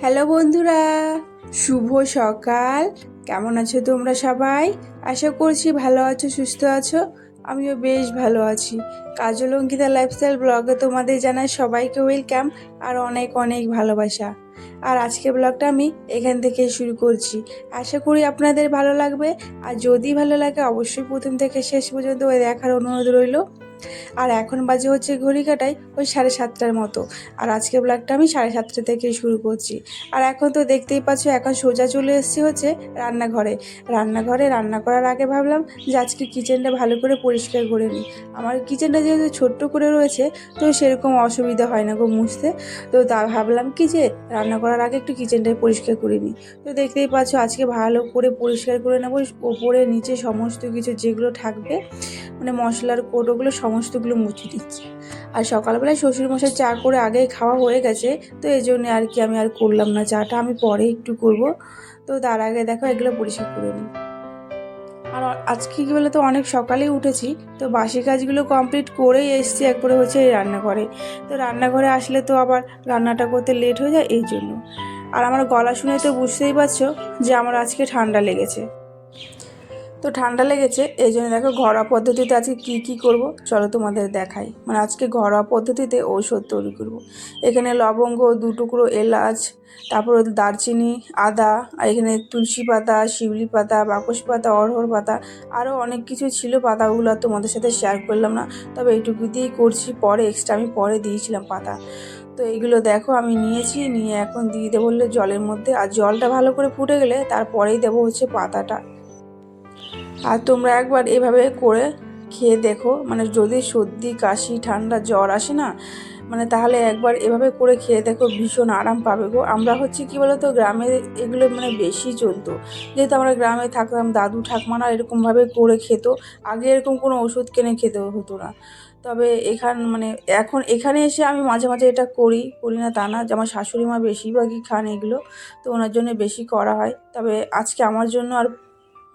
Hello বন্ধুরা, শুভ সকাল। কেমন আছো তোমরা সবাই? আশা করছি ভালো আছো, সুস্থ আছো। আমিও বেশ ভালো আছি। কাজল অঙ্কিতা লাইফস্টাইল ব্লগে তোমাদের জানাই সবাইকে ওয়েলকাম আর অনেক অনেক ভালোবাসা। আর আজকের ব্লগটা আমি এখান থেকে শুরু করছি। আশা করি আপনাদের ভালো লাগবে। আর যদি ভালো লাগে অবশ্যই প্রথম থেকে শেষ পর্যন্ত দেখার অনুরোধ রইল। আর এখন বাজে হচ্ছে ঘড়ি কাটাই ওই 7:30টার মতো। আর আজকের ব্লগটা আমি 7:30 থেকে শুরু করছি। আর এখন তো দেখতেই পাচ্ছ, এখন সোজা চলে এসেছি হচ্ছে রান্নাঘরে। রান্না করার আগে ভাবলাম যে আজকে কিচেনটা ভালো করে পরিষ্কার করে নিই। আমার কিচেনটা যেহেতু ছোট্ট করে রয়েছে, তো সেরকম অসুবিধা হয় না গো মুছতে। তো তা ভাবলাম কি যে রান্না করার আগে একটু কিচেনটাই পরিষ্কার করে নিই। তো দেখতেই পাচ্ছ আজকে ভালো করে পরিষ্কার করে নেবো, ওপরে নিচে সমস্ত কিছু যেগুলো থাকবে, মানে মশলার কৌটোগুলো সমস্তগুলো মুছে দিচ্ছি। আর সকালবেলায় শ্বশুরমশাই চা করে আগেই খাওয়া হয়ে গেছে, তো এই জন্য আর কি আমি আর করলাম না, চাটা আমি পরে একটু করব। তো তার আগে দেখো এগুলো পরিষ্কার করে নিই। আর আজকে কী বলে তো অনেক সকালেই উঠেছি, তো বাসি কাজগুলো কমপ্লিট করেই এসছি একবারে হচ্ছে এই রান্নাঘরে। তো রান্নাঘরে আসলে তো আবার রান্নাটা করতে লেট হয়ে যায় এই জন্য। আর আমার গলা শুনে তো বুঝতেই পারছো যে আমার আজকে ঠান্ডা লেগেছে। তো ঠান্ডা লেগেছে এই জন্য দেখো ঘরোয়া পদ্ধতিতে আজকে কি করব চলো তোমাদের দেখাই। মানে আজকে ঘরোয়া পদ্ধতিতে ঔষধ তৈরি করব। এখানে লবঙ্গ, 2 টুকরো এলাচ, তারপর দারচিনি, আদা, আর এখানে তুলসী পাতা, শিউলি পাতা, বাকস পাতা, অড়হর পাতা, আরও অনেক কিছু ছিল। পাতাগুলো তোমাদের সাথে শেয়ার করলাম না, তবে এইটুকু দিয়েই করছি। পরে এক্সট্রা আমি পরে দিয়েছিলাম পাতা। তো এইগুলো দেখো আমি নিয়ে এখন দিয়ে দেবো বললে জলের মধ্যে। আর জলটা ভালো করে ফুটে গেলে তারপরেই দেবো হচ্ছে পাতাটা। আর তোমরা একবার এভাবে করে খেয়ে দেখো, মানে যদি সর্দি কাশি ঠান্ডা জ্বর আসে না, মানে তাহলে একবার এভাবে করে খেয়ে দেখো, ভীষণ আরাম পাবে গো। আমরা হচ্ছে কি বলতো, গ্রামে এগুলো মানে বেশি চলতো। যেহেতু আমরা গ্রামে থাকতাম, দাদু ঠাকমারা এরকমভাবে করে খেত। আগে এরকম কোনো ওষুধ কিনে খেতে হতো না। তবে মানে এখন এখানে এসে আমি মাঝে মাঝে এটা করি না তা না, যে আমার শাশুড়ি মা বেশিরভাগই খান এগুলো, তো ওনার জন্য বেশি করা হয়। তবে আজকে আমার জন্য আর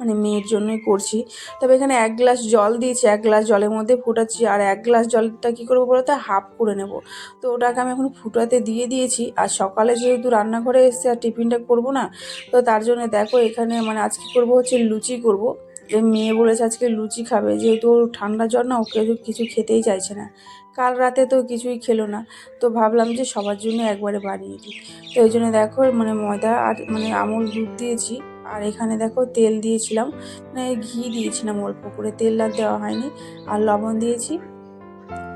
মানে মেয়ের জন্যই করছি। তবে এখানে 1 গ্লাস জল দিয়েছি, 1 গ্লাস জলের মধ্যে ফোটাচ্ছি। আর 1 গ্লাস জলটা কী করবো বলো তো, হাফ করে নেব। তো ওটাকে আমি এখন ফুটাতে দিয়ে দিয়েছি। আর সকালে যেহেতু রান্নাঘরে এসে আর টিফিনটা করব না, তো তার জন্য দেখো এখানে মানে আজকে করব হচ্ছে লুচি করব। এই মেয়ে বলেছে আজকে লুচি খাবে, যেহেতু ওর ঠান্ডা জ্বর না, ওকে কিছু খেতেই চাইছে না। কাল রাতে তো কিছুই খেলো না, তো ভাবলাম যে সবার জন্য একবারে বানিয়ে দিই। তো এই জন্য দেখো মানে ময়দা আর মানে আমুল দুধ দিয়েছি। আর এখানে দেখো তেল দিয়েছিলাম, মানে ঘি দিয়েছিলাম অল্প করে, তেল আর দেওয়া হয়নি। আর লবণ দিয়েছি।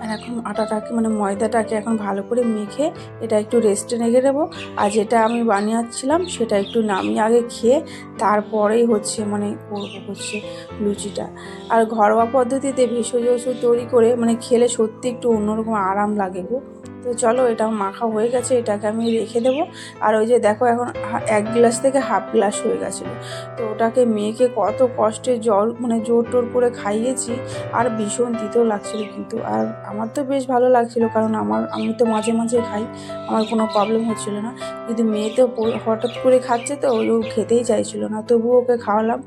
আর এখন আটাটাকে মানে ময়দাটাকে এখন ভালো করে মেখে এটা একটু রেস্টে রেখে দেবো। আর যেটা আমি বানিয়েছিলাম সেটা একটু নামিয়ে আগে খেয়ে তারপরেই হচ্ছে মানে করবো হচ্ছে লুচিটা। আর ঘরোয়া পদ্ধতিতে ভেষজ ওষুধ তৈরি করে মানে খেলে সত্যি একটু অন্যরকম আরাম লাগে গো। তো চলো এটা মাখা হয়ে গেছে, এটাকে আমি রেখে দেবো। আর ওই যে দেখো এখন 1 গ্লাস থেকে হাফ গ্লাস হয়ে গেছিলো, তো ওটাকে মেয়েকে কত কষ্টে জল মানে জোর টোর করে খাইয়েছি। আর ভীষণ তিতেও লাগছিলো কিন্তু। আর আমার তো বেশ ভালো লাগছিলো, কারণ আমি তো মাঝে মাঝে খাই, আমার কোনো প্রবলেম হচ্ছিলো না। কিন্তু মেয়ে তো হঠাৎ করে খাচ্ছে, তো ও খেতেই চাইছিলো না, তবুও ওকে খাওয়ালাম।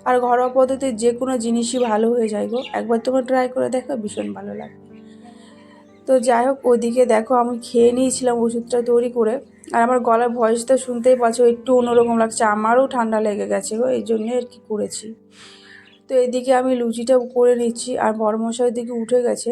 আর ঘরোয়া পদ্ধতির যে কোনো জিনিসই ভালো হয়ে যায় গো, একবার তোমরা ট্রাই করে দেখো, ভীষণ ভালো লাগে। তো যাই হোক, ওদিকে দেখো আমি খেয়ে নিয়েছিলাম ওষুধটা তৈরি করে। আর আমার গলার ভয়েসটা শুনতেই পাচ্ছ একটু অন্যরকম লাগছে, আমারও ঠান্ডা লেগে গেছে গো, এই জন্যে আর কি করেছি। তো এদিকে আমি লুচিটা করে নিচ্ছি। আর বড়মশাই দিকে উঠে গেছে,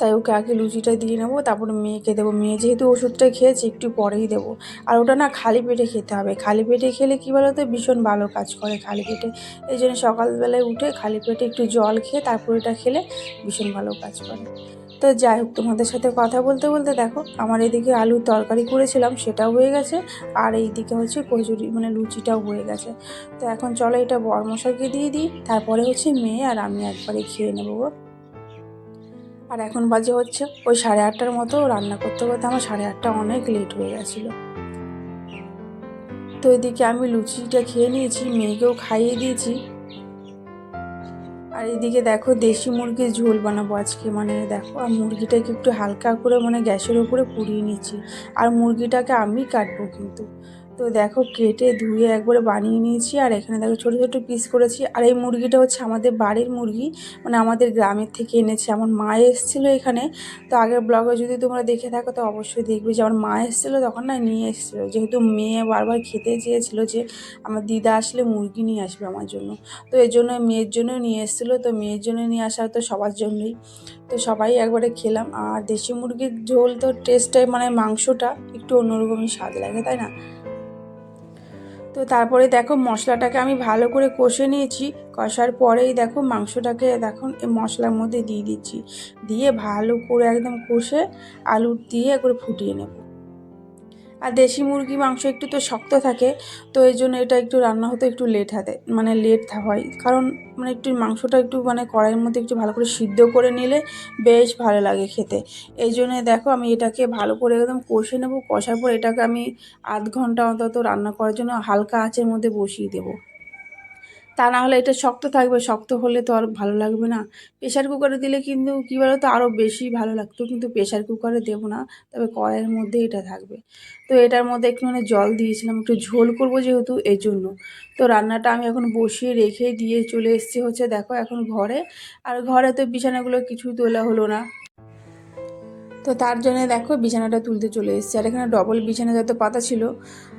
তাই ওকে আগে লুচিটা দিয়ে নেবো, তারপরে মেয়েকে দেবো। মেয়ে যেহেতু ওষুধটা খেয়েছে একটু পরেই দেবো। আর ওটা না খালি পেটে খেতে হবে, খালি পেটে খেলে কী বলো তো, ভীষণ ভালো কাজ করে খালি পেটে। এই জন্য সকালবেলায় উঠে খালি পেটে একটু জল খেয়ে তারপর এটা খেলে ভীষণ ভালো কাজ করে। তো যাই হোক, তোমাদের সাথে কথা বলতে বলতে দেখো আমার এদিকে আলুর তরকারি করেছিলাম সেটাও হয়ে গেছে। আর এইদিকে হচ্ছে কচুরি মানে লুচিটাও হয়ে গেছে। তো এখন চলো এটা বড়মশাইকে দিয়ে দিই, তারপরে হচ্ছে মেয়ে আর আমি একবারে খেয়ে নেবো। আর এখন বাজে হচ্ছে ওই 8:30টার মতো, রান্না করতে করতে আমার 8:30 অনেক লেট হয়ে গেছিলো। তো এদিকে আমি লুচিটা খেয়ে নিয়েছি, মেয়েকেও খাইয়ে দিয়েছি। আর এদিকে দেখো দেশি মুরগির ঝোল বানাবো আজকে। মানে দেখো আর মুরগিটাকে একটু হালকা করে মানে গ্যাসের উপরে পুড়িয়ে নিচ্ছি। আর মুরগিটাকে আমি কাটবো কিন্তু। তো দেখো কেটে ধুয়ে একবারে বানিয়ে নিয়েছি। আর এখানে দেখো ছোটো ছোটো পিস করেছি। আর এই মুরগিটা হচ্ছে আমাদের বাড়ির মুরগি, মানে আমাদের গ্রামের থেকে এনেছি। আমার মা এসেছিলো এখানে। তো আগের ব্লগে যদি তোমরা দেখে থাকো তো অবশ্যই দেখবে যে আমার মা এসেছিলো তখন না নিয়ে এসেছিলো, যেহেতু মেয়ে বারবার খেতে চেয়েছিলো যে আমার দিদা আসলে মুরগি নিয়ে আসবে আমার জন্য। তো এই জন্য মেয়ের জন্য নিয়ে এসেছিলো। তো মেয়ের জন্য নিয়ে আসা তো সবার জন্যই। তো সবাই একবারে খেলাম। আর দেশি মুরগির ঝোল তো টেস্টে মানে মাংসটা একটু অন্যরকমই স্বাদ লাগে, তাই না? তো তারপরে দেখো মশলাটাকে আমি ভালো করে কষে নিয়েছি। কষার পরেই দেখো মাংসটাকে দেখো এই মশলার মধ্যে দিয়ে দিচ্ছি। দিয়ে ভালো করে একদম কষে আলু দিয়ে একবারে ফুটিয়ে নেব। আর দেশি মুরগি মাংস একটু তো শক্ত থাকে, তো এই জন্য এটা একটু রান্না হতে একটু লেট হয়। কারণ মানে একটু মাংসটা একটু মানে কড়াইয়ের মধ্যে একটু ভালো করে সিদ্ধ করে নিলে বেশ ভালো লাগে খেতে। এই জন্য দেখো আমি এটাকে ভালো করে একদম কষে নেব। কষার পর এটাকে আমি আধ ঘন্টা অন্তত রান্না করার জন্য হালকা আঁচের মধ্যে বসিয়ে দেবো। তা না হলে এটা শক্ত থাকবে, শক্ত হলে তো আর ভালো লাগবে না। প্রেশার কুকারে দিলে কিন্তু কী বলো তো আরও বেশি ভালো লাগতো, কিন্তু প্রেশার কুকারে দেবো না, তবে কড়াইয়ের মধ্যে এটা থাকবে। তো এটার মধ্যে একটু মানে জল দিয়েছিলাম, একটু ঝোল করবো যেহেতু এই জন্য। তো রান্নাটা আমি এখন বসিয়ে রেখে দিয়ে চলে এসেছি হচ্ছে দেখো এখন ঘরে। আর ঘরে তো বিছানাগুলো কিছুই তোলা হলো না। তো তার জন্য দেখো বিছানাটা তুলতে চলে এসেছি। আর এখানে ডবল বিছানা যত পাতা ছিল,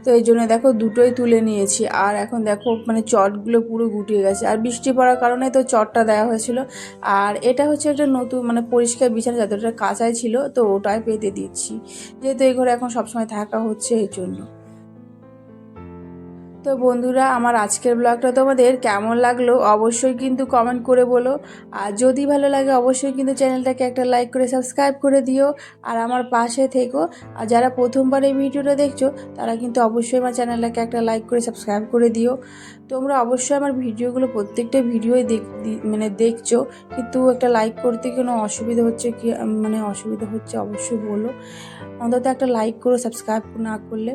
তো এই জন্য দেখো দুটোই তুলে নিয়েছি। আর এখন দেখো মানে চটগুলো পুরো গুটিয়ে গেছে, আর বৃষ্টি পড়ার কারণে তো চটটা দেওয়া হয়েছিল। আর এটা হচ্ছে একটা নতুন মানে পরিষ্কার বিছানা, যতটা কাঁচাই ছিল তো ওটাই পেতে দিচ্ছি, যেহেতু এই ঘরে এখন সবসময় থাকা হচ্ছে এই জন্য। তো বন্ধুরা, আমার আজকের ব্লগটা তোমাদের কেমন লাগলো অবশ্যই কিন্তু কমেন্ট করে বলো। আর যদি ভালো লাগে অবশ্যই কিন্তু চ্যানেলটাকে একটা লাইক করে সাবস্ক্রাইব করে দিও। আর আমার পাশে থেকো। আর যারা প্রথমবার এই ভিডিওটা দেখছো তারা কিন্তু অবশ্যই আমার চ্যানেলটাকে একটা লাইক করে সাবস্ক্রাইব করে দিও। তোমরা অবশ্যই আমার ভিডিওগুলো প্রত্যেকটা ভিডিওই মানে দেখছো, কিন্তু একটা লাইক করতে কোনো অসুবিধা হচ্ছে কি মানে অসুবিধা হচ্ছে অবশ্যই বলো। অন্তত একটা লাইক করো সাবস্ক্রাইব না করলে।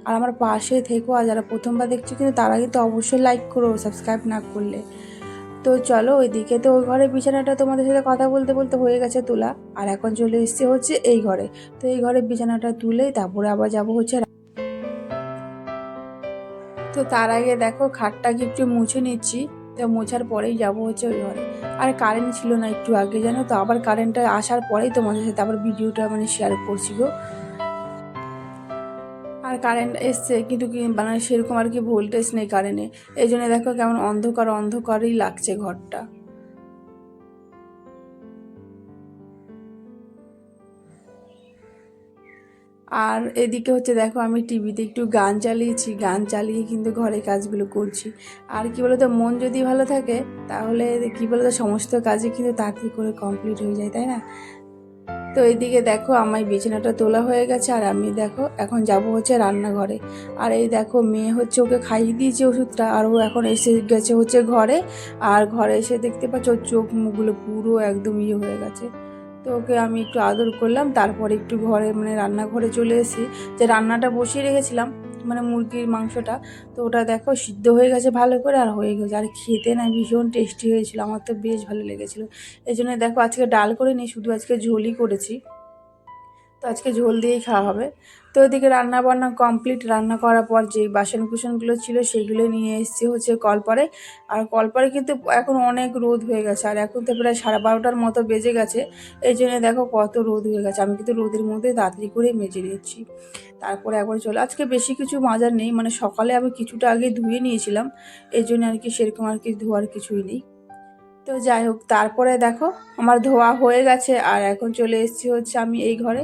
আর আমার পাশে থেকো। আর যারা প্রথমবার দেখছো কিন্তু তারা কিন্তু অবশ্যই লাইক করো সাবস্ক্রাইব না করলে। তো চলো ওইদিকে তো ওই ঘরে বিছানাটা তোমাদের সাথে কথা বলতে বলতে হয়ে গেছে তোলা। আর এখন চলে এসছে হচ্ছে এই ঘরে। তো এই ঘরে বিছানাটা তুলে তারপরে আবার যাবো হচ্ছে। তো তার আগে দেখো খাটটাকে একটু মুছে নিচ্ছি। তো মোছার পরেই যাবো হচ্ছে ওই ঘরে। আর কারেন্ট ছিল না একটু আগে, জানো তো, আবার কারেন্টটা আসার পরেই তোমাদের সাথে আবার ভিডিওটা মানে শেয়ার করছি গো। আর কারেন্ট এসছে কিন্তু কি মানে সেরকম আর কি ভোল্টেজ নেই কারেন্টে। এই জন্য দেখো কেমন অন্ধকার অন্ধকারই লাগছে ঘরটা। আর এদিকে হচ্ছে দেখো আমি টিভিতে একটু গান চালিয়েছি, গান চালিয়ে কিন্তু ঘরের কাজগুলো করছি। আর কি বলতো, মন যদি ভালো থাকে তাহলে কি বলতো সমস্ত কাজই কিন্তু তাড়াতাড়ি করে কমপ্লিট হয়ে যায়, তাই না? তো এইদিকে দেখো আমার বিছানাটা তোলা হয়ে গেছে। আর আমি দেখো এখন যাব হচ্ছে রান্নাঘরে। আর এই দেখো মেয়ে হচ্ছে ওকে খাইয়ে দিয়েছে ওষুধটা, আর ও এখন এসে গেছে হচ্ছে ঘরে। আর ঘরে এসে দেখতে পাচ্ছ ওর চোখ মুখগুলো পুরো একদম ইয়ে হয়ে গেছে। তো ওকে আমি একটু আদর করলাম, তারপরে একটু ঘরে মানে রান্নাঘরে চলে এসেছি। যে রান্নাটা বসিয়ে রেখেছিলাম মানে মুরগির মাংসটা, তো ওটা দেখো সিদ্ধ হয়ে গেছে ভালো করে আর হয়ে গেছে। আর খেতে না ভীষণ টেস্টি হয়েছিল, আমার তো বেশ ভালো লেগেছিলো। এই জন্য দেখো আজকে ডাল করে নিই, শুধু আজকে ঝোলই করেছি। তো আজকে ঝোল দিয়েই খাওয়া হবে। তো ওইদিকে রান্না বান্না কমপ্লিট। রান্না করার পর যেই বাসন কুসনগুলো ছিল সেইগুলো নিয়ে এসেছি হচ্ছে কলপারে। আর কলপারে কিন্তু এখন অনেক রোদ হয়ে গেছে, আর এখন তো প্রায় 12:30টার মতো বেজে গেছে। এই জন্য দেখো কত রোদ হয়ে গেছে। আমি কিন্তু রোদের মধ্যে তাড়াতাড়ি করে মেজে নিচ্ছি। তারপরে একবার চলে আজকে বেশি কিছু মাজার নেই, মানে সকালে আমি কিছুটা আগে ধুয়ে নিয়েছিলাম, এই জন্য আর কি সেরকম আর কি ধোয়ার কিছুই নেই। তো যাই হোক, তারপরে দেখো আমার ধোয়া হয়ে গেছে। আর এখন চলে এসেছি হচ্ছে আমি এই ঘরে।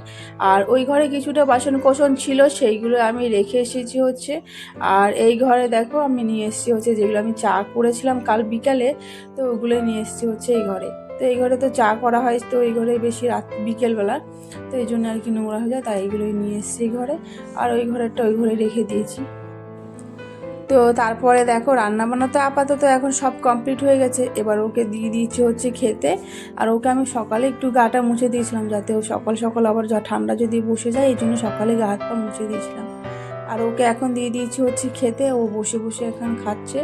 আর ওই ঘরে কিছুটা বাসন কোসন ছিল সেইগুলো আমি রেখে এসেছি হচ্ছে। আর এই ঘরে দেখো আমি নিয়ে এসেছি হচ্ছে যেগুলো আমি চা করেছিলাম কাল বিকালে, তো ওগুলো নিয়ে এসেছি হচ্ছে এই ঘরে। তো এই ঘরে তো চা করা হয় তো এই ঘরে বেশি রাত বিকেলবেলা, তো এই জন্য আর কি নোংরা হয়ে যায়, তাই এগুলোই নিয়ে এসেছি এই ঘরে। আর ওই ঘরেরটা ওই ঘরে রেখে দিয়েছি। তো তারপরে দেখো রান্নাবান্না তো আপাতত এখন সব কমপ্লিট হয়ে গেছে। এবার ওকে দিয়ে দিয়েছি হচ্ছে খেতে। আর ওকে আমি সকালে একটু গাটা মুছে দিয়েছিলাম, যাতে ও সকাল সকাল আবার যা ঠান্ডা যদি বসে যায়, এই জন্য সকালে গা হাত পা মুছে দিয়েছিলাম। আর ওকে এখন দিয়ে দিয়েছি হচ্ছে খেতে, ও বসে বসে এখন খাচ্ছে।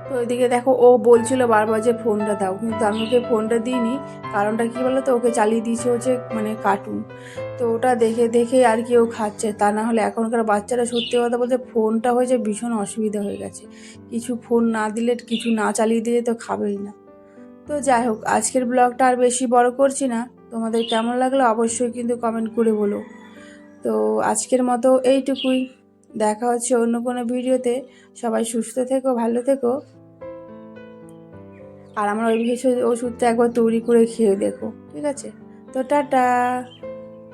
তো ওইদিকে দেখো ও বলছিল বারবার যে ফোনটা দাও, কিন্তু আমি ওকে ফোনটা দিইনি। কারণটা কী বলো তো, ওকে চালিয়ে দিয়েছে হচ্ছে মানে কার্টুন, তো ওটা দেখে দেখে আর কি ও খাচ্ছে। তা না হলে এখনকার বাচ্চারা সত্যি কথা বলতে ফোনটা হয়েছে ভীষণ অসুবিধা হয়ে গেছে। কিছু ফোন না দিলে, কিছু না চালিয়ে দিলে তো খাবেই না। তো যাই হোক, আজকের ব্লগটা আর বেশি বড় করছি না। তোমাদের কেমন লাগলো অবশ্যই কিন্তু কমেন্ট করে বলো। তো আজকের মতো এইটুকুই, দেখা হচ্ছে অন্য কোনো ভিডিওতে। সবাই সুস্থ থেকো, ভালো থেকো। আর আমার ওই ওষুধটা একবার তৈরি করে খেয়ে দেখো, ঠিক আছে? তো টাটা।